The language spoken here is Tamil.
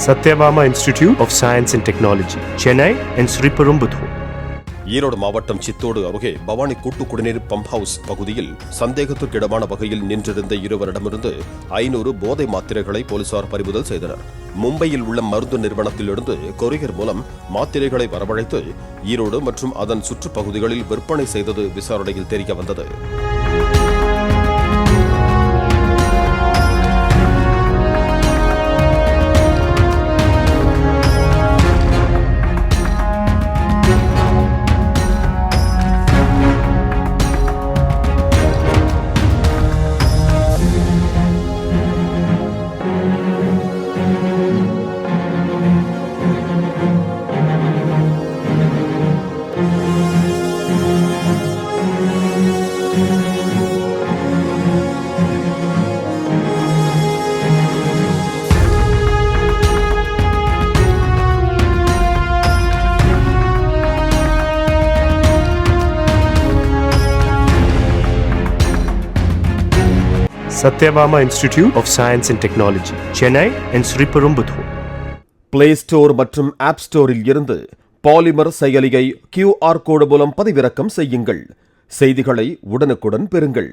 Satyabama Institute of Science and Technology, Chennai and Sriperumbudur. Erode மாவட்டம் சித்தோடு அருகே பவானி கூட்டு குடிநீர் பம்ப் ஹவுஸ் பகுதியில் சந்தேகத்திற்கிடமான வகையில் நின்றிருந்த இருவரிடமிருந்து 500 போதை மாத்திரைகளை போலீசார் பறிமுதல் செய்தனர். மும்பையில் உள்ள மருந்து நிறுவனத்திலிருந்து கொரியர் மூலம் மாத்திரைகளை வரவழைத்து ஈரோடு மற்றும் அதன் சுற்றுப்பகுதிகளில் விற்பனை செய்தது விசாரணையில் தெரியவந்தது. Satyabama Institute of Science and Technology, Chennai and Sriperumbudur. Play Store மற்றும் App Storeல் இருந்து பாலிமர் செயலியை QR கோடு மூலம் பதிவிறக்கம் செய்யுங்கள். செய்திகளை உடனுக்குடன் பெறுங்கள்.